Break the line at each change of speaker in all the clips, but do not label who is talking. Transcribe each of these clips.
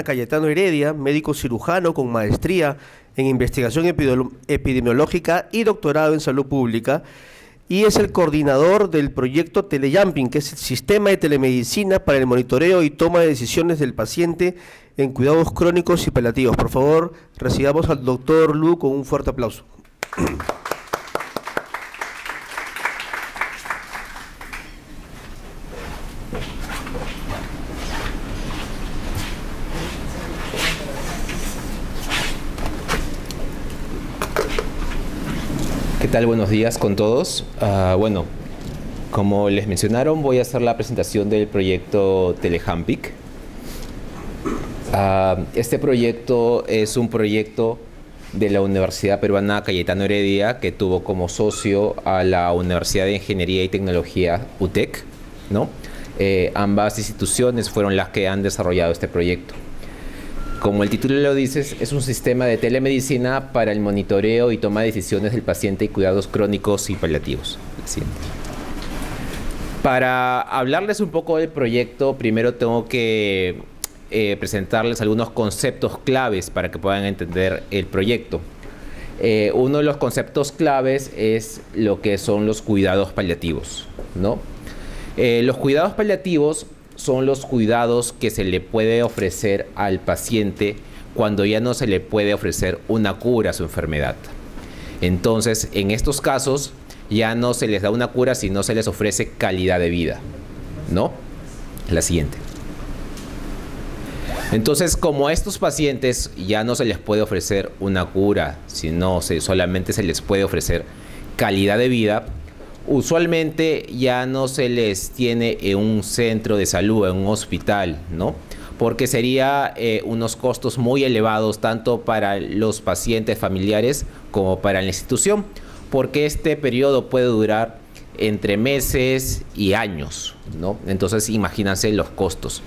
Cayetano Heredia, médico cirujano con maestría en investigación epidemiológica y doctorado en salud pública, y es el coordinador del proyecto Telejumping, que es el sistema de telemedicina para el monitoreo y toma de decisiones del paciente en cuidados crónicos y paliativos. Por favor, recibamos al doctor Lu con un fuerte aplauso.
¿Qué tal? Buenos días con todos. Bueno, como les mencionaron, voy a hacer la presentación del proyecto Telejumping. Este proyecto es un proyecto de la Universidad Peruana Cayetano Heredia, que tuvo como socio a la Universidad de Ingeniería y Tecnología, UTEC, ¿no? Ambas instituciones fueron las que han desarrollado este proyecto. Como el título lo dice, es un sistema de telemedicina para el monitoreo y toma de decisiones del paciente y cuidados crónicos y paliativos. Para hablarles un poco del proyecto, primero tengo que presentarles algunos conceptos claves para que puedan entender el proyecto. Uno de los conceptos claves es lo que son los cuidados paliativos, ¿no? Los cuidados paliativos son los cuidados que se le puede ofrecer al paciente cuando ya no se le puede ofrecer una cura a su enfermedad. Entonces, en estos casos, ya no se les da una cura, sino se les ofrece calidad de vida, ¿no? La siguiente. Entonces, como a estos pacientes ya no se les puede ofrecer una cura, sino solamente se les puede ofrecer calidad de vida, usualmente ya no se les tiene en un centro de salud, en un hospital, ¿no? Porque sería unos costos muy elevados tanto para los pacientes familiares como para la institución, porque este periodo puede durar entre meses y años, ¿no? Entonces, imagínense los costos.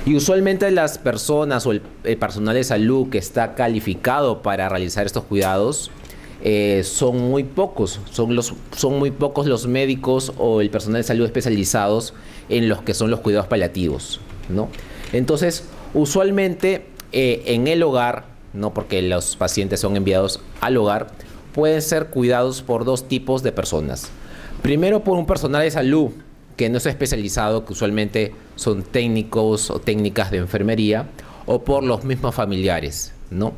Y usualmente las personas o el personal de salud que está calificado para realizar estos cuidados son muy pocos, son muy pocos los médicos o el personal de salud especializados en los que son los cuidados paliativos, ¿no? Entonces, usualmente en el hogar, ¿no? Porque los pacientes son enviados al hogar, pueden ser cuidados por dos tipos de personas. Primero, por un personal de salud que no es especializado, que usualmente son técnicos o técnicas de enfermería, o por los mismos familiares, ¿no?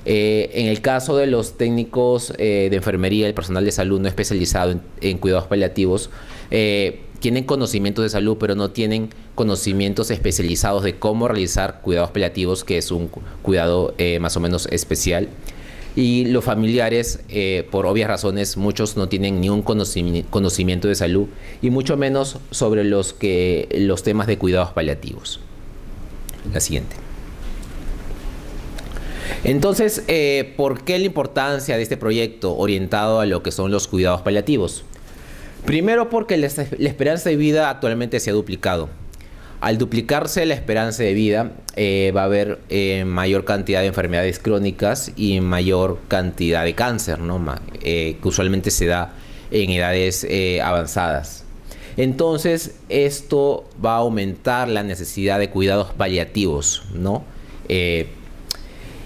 En el caso de los técnicos de enfermería, el personal de salud no especializado en cuidados paliativos, tienen conocimientos de salud, pero no tienen conocimientos especializados de cómo realizar cuidados paliativos, que es un cuidado más o menos especial. Y los familiares, por obvias razones, muchos no tienen ni un conocimiento de salud y mucho menos sobre los temas de cuidados paliativos. La siguiente. Entonces, ¿por qué la importancia de este proyecto orientado a lo que son los cuidados paliativos? Primero, porque la esperanza de vida actualmente se ha duplicado. Al duplicarse la esperanza de vida, va a haber mayor cantidad de enfermedades crónicas y mayor cantidad de cáncer, ¿no? Que usualmente se da en edades avanzadas. Entonces, esto va a aumentar la necesidad de cuidados paliativos, ¿no?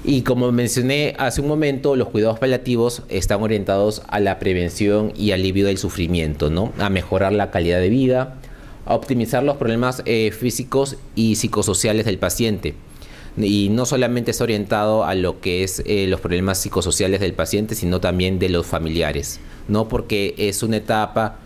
Y como mencioné hace un momento, los cuidados paliativos están orientados a la prevención y alivio del sufrimiento, ¿no? A mejorar la calidad de vida, a optimizar los problemas físicos y psicosociales del paciente. Y no solamente está orientado a lo que es los problemas psicosociales del paciente, sino también de los familiares, ¿no? Porque es una etapa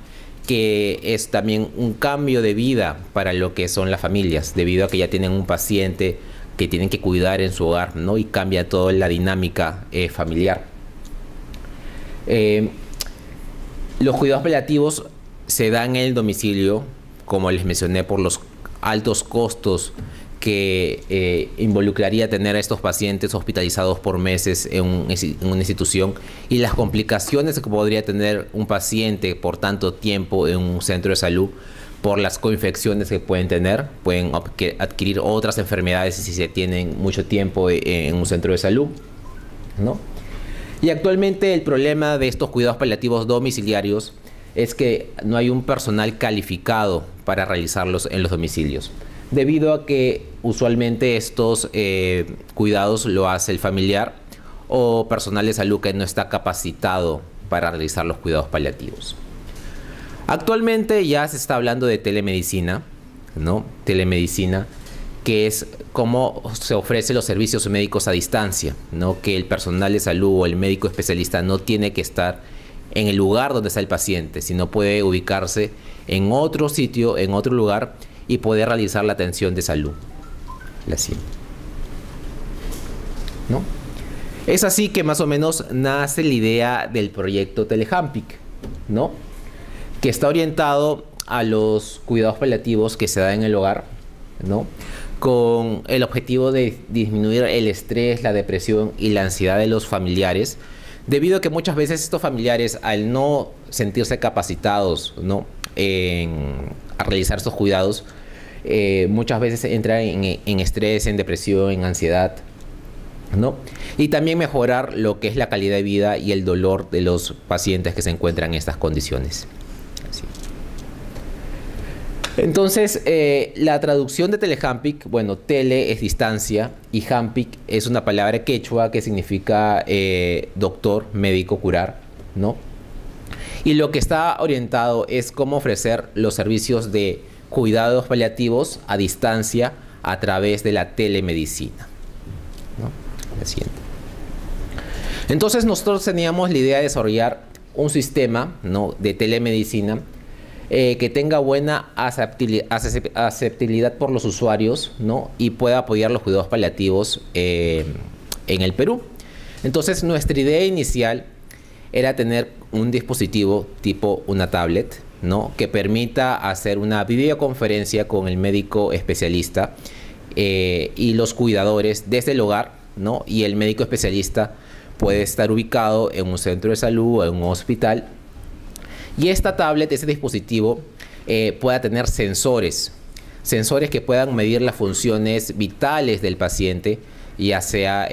que es también un cambio de vida para lo que son las familias, debido a que ya tienen un paciente que tienen que cuidar en su hogar, ¿no? Y cambia toda la dinámica familiar. Los cuidados paliativos se dan en el domicilio, como les mencioné, por los altos costos que involucraría tener a estos pacientes hospitalizados por meses en una institución y las complicaciones que podría tener un paciente por tanto tiempo en un centro de salud por las coinfecciones que pueden tener, pueden adquirir otras enfermedades si se tienen mucho tiempo en un centro de salud, ¿no? Y actualmente el problema de estos cuidados paliativos domiciliarios es que no hay un personal calificado para realizarlos en los domicilios. debido a que usualmente estos cuidados lo hace el familiar o personal de salud que no está capacitado para realizar los cuidados paliativos. Actualmente ya se está hablando de telemedicina, ¿no? Telemedicina, que es cómo se ofrecen los servicios médicos a distancia, ¿no? Que el personal de salud o el médico especialista no tiene que estar en el lugar donde está el paciente, sino puede ubicarse en otro sitio, en otro lugar, y poder realizar la atención de salud. ¿No? Es así que más o menos nace la idea del proyecto Telehampic, ¿no? Que está orientado a los cuidados paliativos que se dan en el hogar, ¿no? Con el objetivo de disminuir el estrés, la depresión y la ansiedad de los familiares, debido a que muchas veces estos familiares, al no sentirse capacitados, ¿no? A realizar estos cuidados, muchas veces entran en estrés, en depresión, en ansiedad, ¿no? Y también mejorar lo que es la calidad de vida y el dolor de los pacientes que se encuentran en estas condiciones. Así. Entonces, la traducción de Telehampic, bueno, tele es distancia y hampic es una palabra quechua que significa doctor, médico, curar, ¿no? Y lo que está orientado es cómo ofrecer los servicios de cuidados paliativos a distancia a través de la telemedicina, ¿no? La siguiente. Entonces nosotros teníamos la idea de desarrollar un sistema, ¿no? De telemedicina que tenga buena aceptabilidad por los usuarios, ¿no? Y pueda apoyar los cuidados paliativos en el Perú. Entonces nuestra idea inicial era tener un dispositivo tipo una tablet, ¿no? Que permita hacer una videoconferencia con el médico especialista y los cuidadores desde el hogar, ¿no? Y el médico especialista puede estar ubicado en un centro de salud o en un hospital. Y esta tablet, ese dispositivo, pueda tener sensores que puedan medir las funciones vitales del paciente, ya sea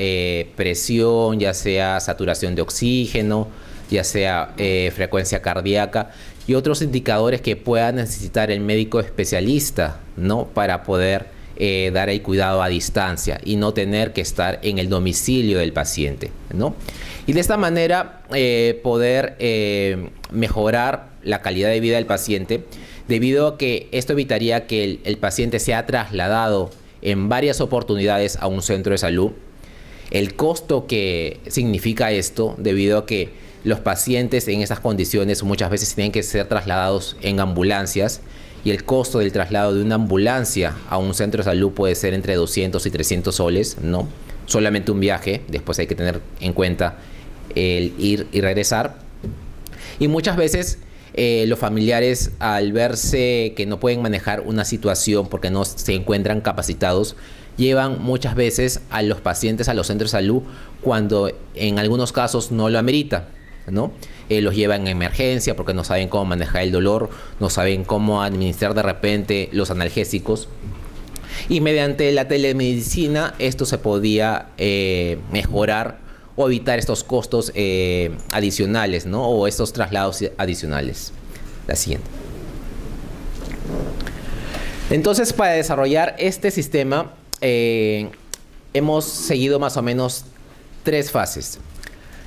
presión, ya sea saturación de oxígeno, ya sea frecuencia cardíaca y otros indicadores que pueda necesitar el médico especialista, ¿no? Para poder dar el cuidado a distancia y no tener que estar en el domicilio del paciente, ¿no? Y de esta manera poder mejorar la calidad de vida del paciente, debido a que esto evitaría que el paciente sea trasladado en varias oportunidades a un centro de salud. El costo que significa esto, debido a que los pacientes en estas condiciones muchas veces tienen que ser trasladados en ambulancias, y el costo del traslado de una ambulancia a un centro de salud puede ser entre 200 y 300 soles, ¿no? Solamente un viaje, después hay que tener en cuenta el ir y regresar. Y muchas veces los familiares, al verse que no pueden manejar una situación porque no se encuentran capacitados, llevan muchas veces a los pacientes a los centros de salud cuando en algunos casos no lo amerita, ¿no? Los llevan en emergencia porque no saben cómo manejar el dolor, no saben cómo administrar de repente los analgésicos. Y mediante la telemedicina esto se podía mejorar o evitar estos costos adicionales, ¿no? O estos traslados adicionales. La siguiente. Entonces, para desarrollar este sistema hemos seguido más o menos 3 fases.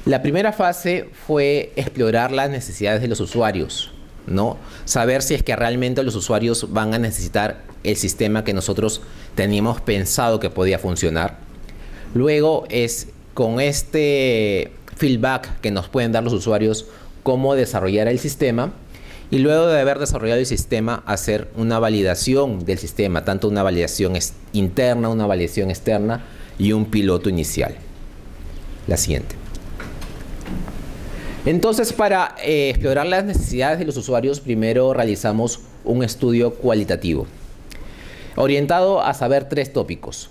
La primera fase fue explorar las necesidades de los usuarios, ¿no? Saber si es que realmente los usuarios van a necesitar el sistema que nosotros teníamos pensado que podía funcionar. Luego es con este feedback que nos pueden dar los usuarios cómo desarrollar el sistema, y luego de haber desarrollado el sistema hacer una validación del sistema, tanto una validación interna, una validación externa y un piloto inicial. La siguiente. Entonces, para explorar las necesidades de los usuarios, primero realizamos un estudio cualitativo orientado a saber 3 tópicos.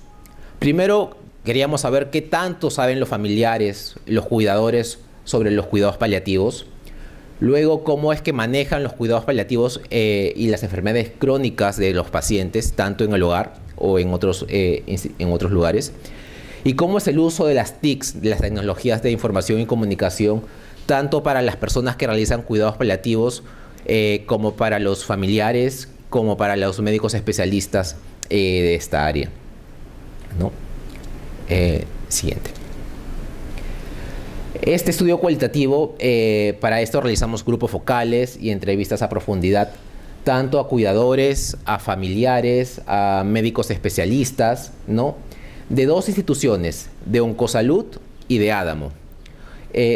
Primero, queríamos saber qué tanto saben los familiares, los cuidadores sobre los cuidados paliativos. Luego, cómo es que manejan los cuidados paliativos y las enfermedades crónicas de los pacientes, tanto en el hogar o en otros lugares. Y cómo es el uso de las TICs, de las tecnologías de información y comunicación, tanto para las personas que realizan cuidados paliativos como para los familiares, como para los médicos especialistas de esta área, ¿no? Siguiente. Este estudio cualitativo, para esto realizamos grupos focales y entrevistas a profundidad, tanto a cuidadores, a familiares, a médicos especialistas, ¿no? De dos instituciones, de Oncosalud y de Adamo.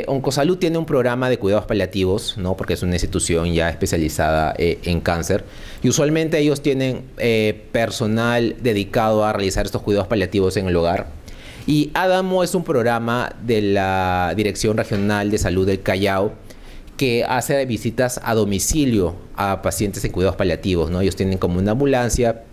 Oncosalud tiene un programa de cuidados paliativos, ¿no? Porque es una institución ya especializada en cáncer, y usualmente ellos tienen personal dedicado a realizar estos cuidados paliativos en el hogar. Y Adamo es un programa de la Dirección Regional de Salud del Callao que hace visitas a domicilio a pacientes en cuidados paliativos, ¿no? Ellos tienen como una ambulancia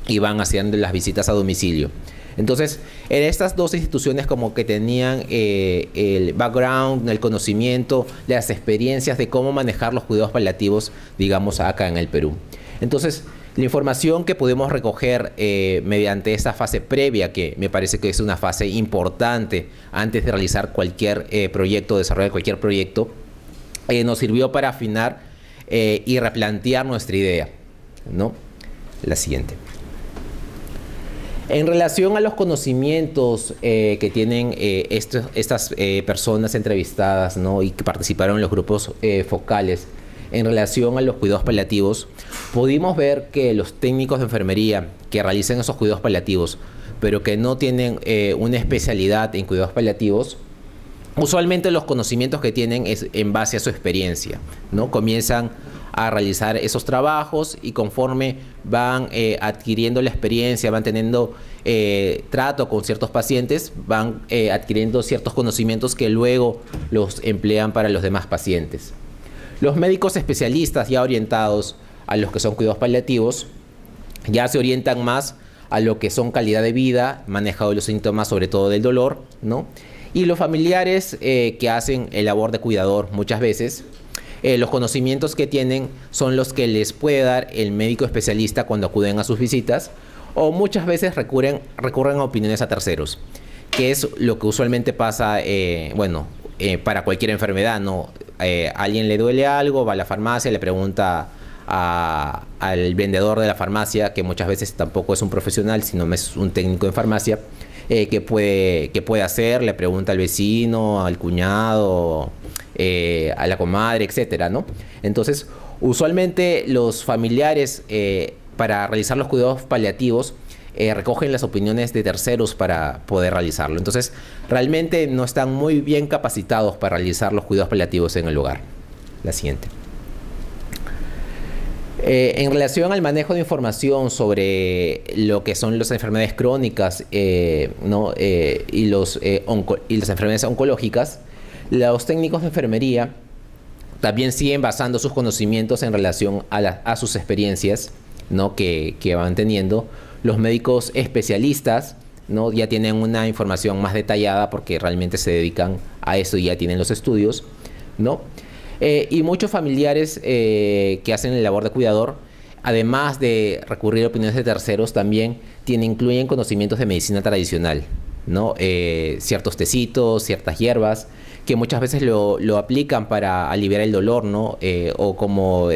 y van haciendo las visitas a domicilio. Entonces, en estas dos instituciones como que tenían el background, el conocimiento, las experiencias de cómo manejar los cuidados paliativos, digamos, acá en el Perú. Entonces, la información que pudimos recoger mediante esta fase previa, que me parece que es una fase importante antes de realizar cualquier proyecto, desarrollar cualquier proyecto, nos sirvió para afinar y replantear nuestra idea, ¿no? La siguiente. En relación a los conocimientos que tienen estas personas entrevistadas, ¿no? Y que participaron en los grupos focales, en relación a los cuidados paliativos, pudimos ver que los técnicos de enfermería que realizan esos cuidados paliativos, pero que no tienen una especialidad en cuidados paliativos, usualmente los conocimientos que tienen es en base a su experiencia, ¿no? Comienzan a realizar esos trabajos y conforme van adquiriendo la experiencia, van teniendo trato con ciertos pacientes, van adquiriendo ciertos conocimientos que luego los emplean para los demás pacientes. Los médicos especialistas ya orientados a los que son cuidados paliativos ya se orientan más a lo que son calidad de vida, manejo de los síntomas, sobre todo del dolor, ¿no? Y los familiares que hacen el labor de cuidador muchas veces, los conocimientos que tienen son los que les puede dar el médico especialista cuando acuden a sus visitas, o muchas veces recurren a opiniones a terceros, que es lo que usualmente pasa, para cualquier enfermedad, ¿no? A alguien le duele algo, va a la farmacia, le pregunta al vendedor de la farmacia, que muchas veces tampoco es un profesional, sino es un técnico en farmacia, qué puede hacer, le pregunta al vecino, al cuñado, a la comadre, etcétera, ¿no? Entonces, usualmente los familiares para realizar los cuidados paliativos recogen las opiniones de terceros para poder realizarlo. Entonces, realmente no están muy bien capacitados para realizar los cuidados paliativos en el hogar. La siguiente. En relación al manejo de información sobre lo que son las enfermedades crónicas, ¿no? y las enfermedades oncológicas, los técnicos de enfermería también siguen basando sus conocimientos en relación a sus experiencias, ¿no? que van teniendo. Los médicos especialistas, ¿no? ya tienen una información más detallada porque realmente se dedican a eso y ya tienen los estudios, ¿no? Y muchos familiares que hacen el labor de cuidador, además de recurrir a opiniones de terceros, también incluyen conocimientos de medicina tradicional, ¿no? Ciertos tecitos, ciertas hierbas, que muchas veces lo aplican para aliviar el dolor, ¿no? O como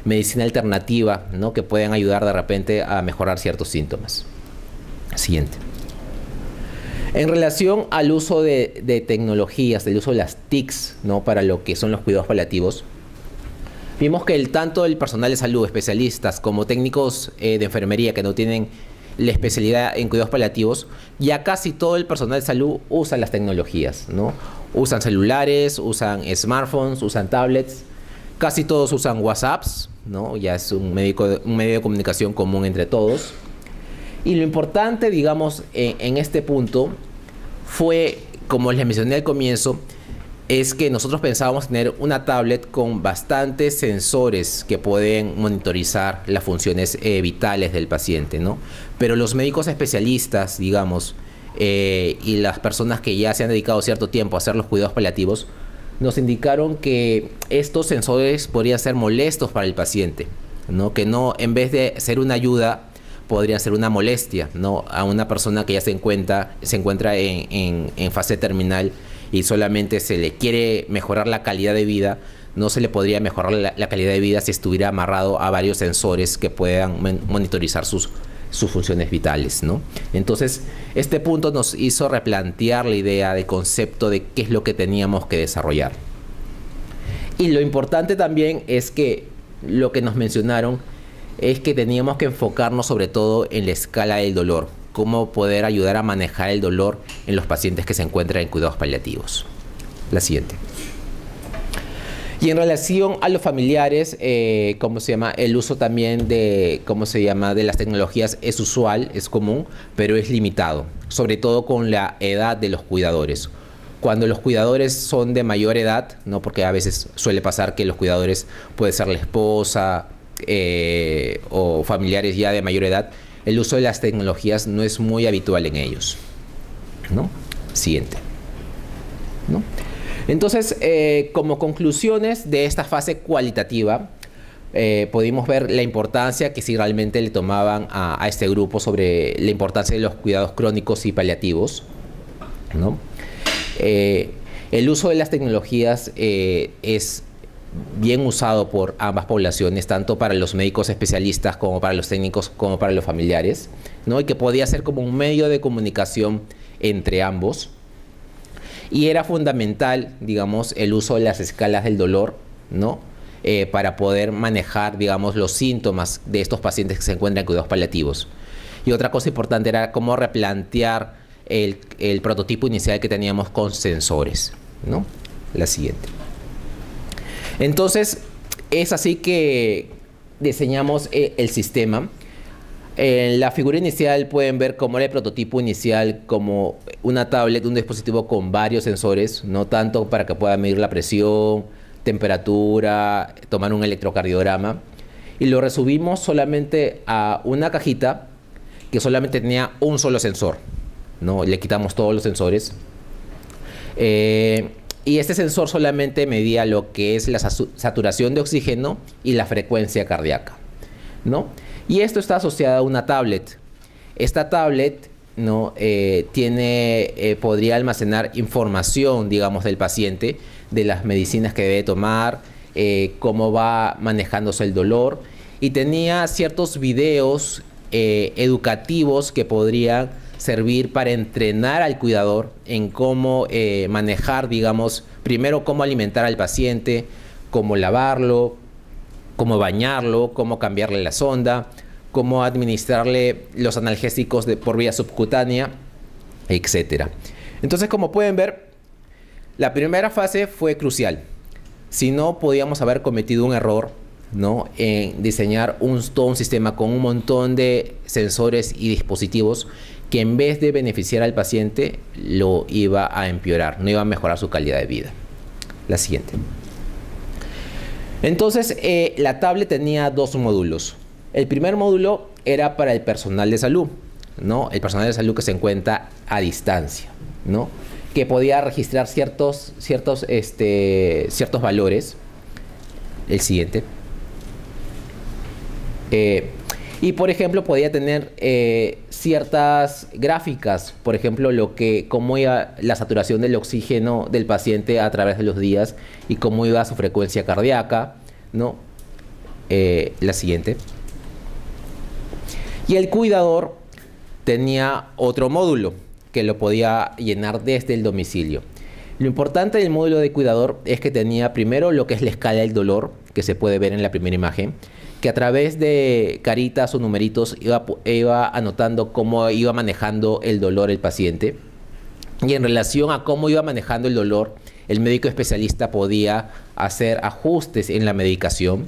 medicina alternativa, ¿no? Que pueden ayudar de repente a mejorar ciertos síntomas. Siguiente. En relación al uso de tecnologías, el uso de las TICs, ¿no? Para lo que son los cuidados paliativos, vimos que tanto el personal de salud, especialistas, como técnicos de enfermería que no tienen la especialidad en cuidados paliativos, ya casi todo el personal de salud usa las tecnologías, ¿no? Usan celulares, usan smartphones, usan tablets, casi todos usan WhatsApps, ¿no? Ya es un medio de comunicación común entre todos. Y lo importante, digamos, en este punto fue, como les mencioné al comienzo, es que nosotros pensábamos tener una tablet con bastantes sensores que pueden monitorizar las funciones vitales del paciente, ¿no? Pero los médicos especialistas, digamos, y las personas que ya se han dedicado cierto tiempo a hacer los cuidados paliativos, nos indicaron que estos sensores podrían ser molestos para el paciente, ¿no? Que no, en vez de ser una ayuda, podría ser una molestia, ¿no? A una persona que ya se encuentra en fase terminal y solamente se le quiere mejorar la calidad de vida, no se le podría mejorar la calidad de vida si estuviera amarrado a varios sensores que puedan monitorizar sus sus funciones vitales, ¿no? Entonces, este punto nos hizo replantear la idea del concepto de qué es lo que teníamos que desarrollar. Y lo importante también es que lo que nos mencionaron es que teníamos que enfocarnos sobre todo en la escala del dolor, cómo poder ayudar a manejar el dolor en los pacientes que se encuentran en cuidados paliativos. La siguiente. Y en relación a los familiares, el uso también de, de las tecnologías es usual, es común, pero es limitado, sobre todo con la edad de los cuidadores. Cuando los cuidadores son de mayor edad, ¿no? Porque a veces suele pasar que los cuidadores puede ser la esposa o familiares ya de mayor edad, el uso de las tecnologías no es muy habitual en ellos, ¿no? Siguiente, ¿no? Entonces, como conclusiones de esta fase cualitativa, pudimos ver la importancia que sí realmente le tomaban a este grupo sobre la importancia de los cuidados crónicos y paliativos, ¿no? El uso de las tecnologías es bien usado por ambas poblaciones, tanto para los médicos especialistas como para los técnicos, como para los familiares, ¿no? Y que podía ser como un medio de comunicación entre ambos. Y era fundamental, digamos, el uso de las escalas del dolor, ¿no? Para poder manejar, digamos, los síntomas de estos pacientes que se encuentran en cuidados paliativos. Y otra cosa importante era cómo replantear el prototipo inicial que teníamos con sensores, ¿no? La siguiente. Entonces, es así que diseñamos el sistema. En la figura inicial pueden ver cómo era el prototipo inicial, como una tablet, un dispositivo con varios sensores, no tanto para que pueda medir la presión, temperatura, tomar un electrocardiograma. Y lo resumimos solamente a una cajita que solamente tenía un solo sensor, ¿no? Le quitamos todos los sensores. Y este sensor solamente medía lo que es la saturación de oxígeno y la frecuencia cardíaca, ¿no? Y esto está asociado a una tablet. Esta tablet, ¿no? Podría almacenar información, digamos, del paciente, de las medicinas que debe tomar, cómo va manejándose el dolor, y tenía ciertos videos educativos que podrían servir para entrenar al cuidador en cómo manejar, digamos, primero cómo alimentar al paciente, cómo lavarlo, cómo bañarlo, cómo cambiarle la sonda, cómo administrarle los analgésicos por vía subcutánea, etc. Entonces, como pueden ver, la primera fase fue crucial. Si no, podíamos haber cometido un error, ¿no? En diseñar todo un sistema con un montón de sensores y dispositivos que en vez de beneficiar al paciente, lo iba a empeorar, no iba a mejorar su calidad de vida. La siguiente. Entonces, la tablet tenía dos módulos. El primer módulo era para el personal de salud, ¿no? El personal de salud que se encuentra a distancia, ¿no? Que podía registrar ciertos valores. El siguiente. Y por ejemplo podía tener ciertas gráficas, por ejemplo cómo iba la saturación del oxígeno del paciente a través de los días y cómo iba su frecuencia cardíaca, ¿no? La siguiente. Y el cuidador tenía otro módulo que lo podía llenar desde el domicilio. Lo importante del módulo de cuidador es que tenía primero lo que es la escala del dolor, que se puede ver en la primera imagen, que a través de caritas o numeritos iba anotando cómo iba manejando el dolor el paciente. Y en relación a cómo iba manejando el dolor, el médico especialista podía hacer ajustes en la medicación.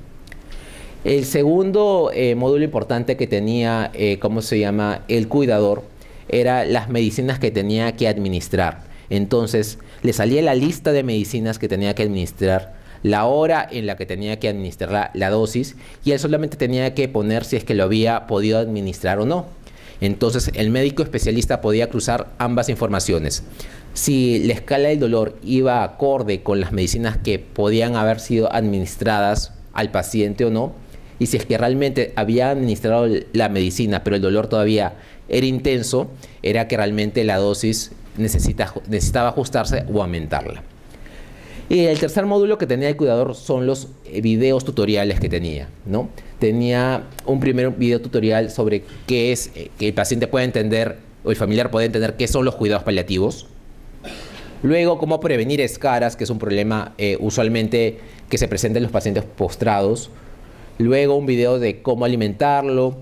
El segundo módulo importante que tenía, el cuidador, era las medicinas que tenía que administrar. Entonces, le salía la lista de medicinas que tenía que administrar, la hora en la que tenía que administrar la dosis, y él solamente tenía que poner si es que lo había podido administrar o no. Entonces el médico especialista podía cruzar ambas informaciones. Si la escala del dolor iba acorde con las medicinas que podían haber sido administradas al paciente o no, y si es que realmente había administrado la medicina pero el dolor todavía era intenso, era que realmente la dosis necesitaba ajustarse o aumentarla. Y el tercer módulo que tenía el cuidador son los videos tutoriales que tenía, ¿no? Tenía un primer video tutorial sobre qué es, que el paciente pueda entender, o el familiar pueda entender qué son los cuidados paliativos. Luego, cómo prevenir escaras, que es un problema usualmente que se presenta en los pacientes postrados. Luego, un video de cómo alimentarlo,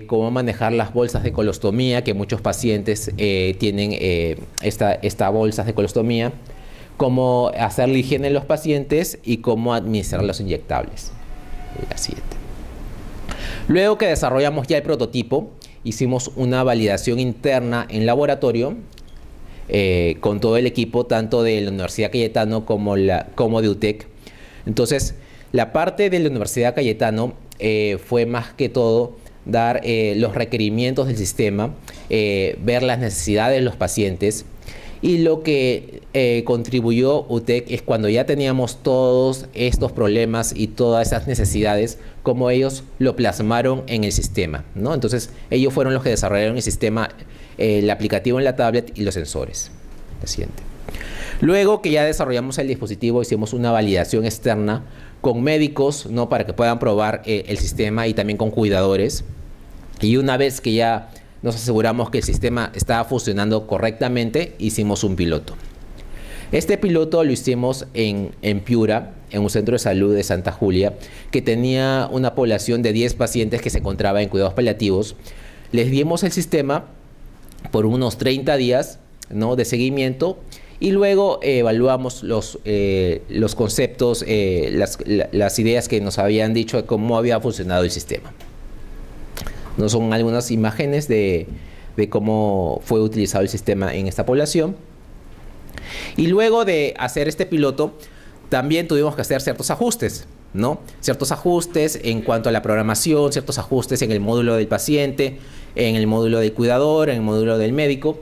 cómo manejar las bolsas de colostomía, que muchos pacientes tienen estas bolsas de colostomía. Cómo hacer la higiene en los pacientes y cómo administrar los inyectables. La siguiente. Luego que desarrollamos ya el prototipo, hicimos una validación interna en laboratorio con todo el equipo, tanto de la Universidad Cayetano como de UTEC. Entonces, la parte de la Universidad Cayetano fue más que todo dar los requerimientos del sistema, ver las necesidades de los pacientes. Y lo que contribuyó UTEC es cuando ya teníamos todos estos problemas y todas esas necesidades, como ellos lo plasmaron en el sistema, ¿no? Entonces, ellos fueron los que desarrollaron el sistema, el aplicativo en la tablet y los sensores. La siguiente. Luego que ya desarrollamos el dispositivo, hicimos una validación externa con médicos, ¿no? Para que puedan probar el sistema, y también con cuidadores. Y una vez que ya nos aseguramos que el sistema estaba funcionando correctamente, hicimos un piloto. Este piloto lo hicimos en Piura, en un centro de salud de Santa Julia, que tenía una población de 10 pacientes que se encontraban en cuidados paliativos. Les dimos el sistema por unos 30 días, ¿no? De seguimiento, y luego evaluamos los conceptos, las ideas que nos habían dicho de cómo había funcionado el sistema. No son algunas imágenes de cómo fue utilizado el sistema en esta población. Y luego de hacer este piloto, también tuvimos que hacer ciertos ajustes, ¿no? Ciertos ajustes en cuanto a la programación, ciertos ajustes en el módulo del paciente, en el módulo del cuidador, en el módulo del médico,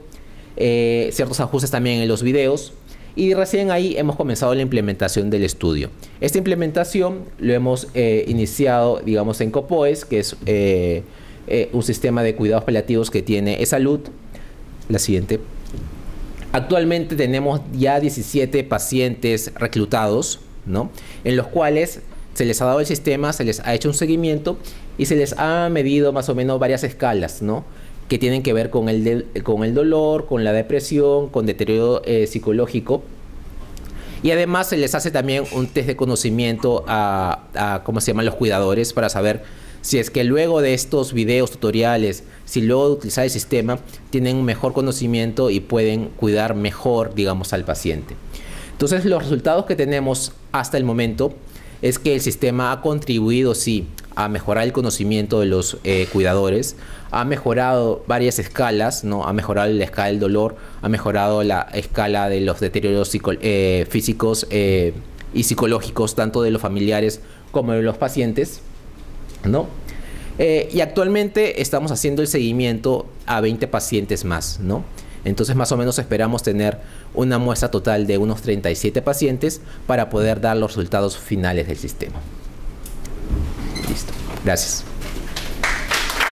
ciertos ajustes también en los videos. Y recién ahí hemos comenzado la implementación del estudio. Esta implementación lo hemos iniciado, digamos, en COPOES, que es un sistema de cuidados paliativos que tiene eSalud. La siguiente. Actualmente tenemos ya 17 pacientes reclutados, ¿no? En los cuales se les ha dado el sistema, se les ha hecho un seguimiento y se les ha medido más o menos varias escalas, ¿no? Que tienen que ver con el dolor, con la depresión, con deterioro psicológico. Y además se les hace también un test de conocimiento a ¿cómo se llaman? Los cuidadores, para saber si es que luego de estos videos tutoriales, si luego de utilizar el sistema, tienen un mejor conocimiento y pueden cuidar mejor, digamos, al paciente. Entonces, los resultados que tenemos hasta el momento es que el sistema ha contribuido, sí, a mejorar el conocimiento de los cuidadores, ha mejorado varias escalas, ¿no? Ha mejorado la escala del dolor, ha mejorado la escala de los deterioros físicos y psicológicos, tanto de los familiares como de los pacientes, ¿no? Y actualmente estamos haciendo el seguimiento a 20 pacientes más, ¿no? Entonces, más o menos esperamos tener una muestra total de unos 37 pacientes para poder dar los resultados finales del sistema. Listo. Gracias.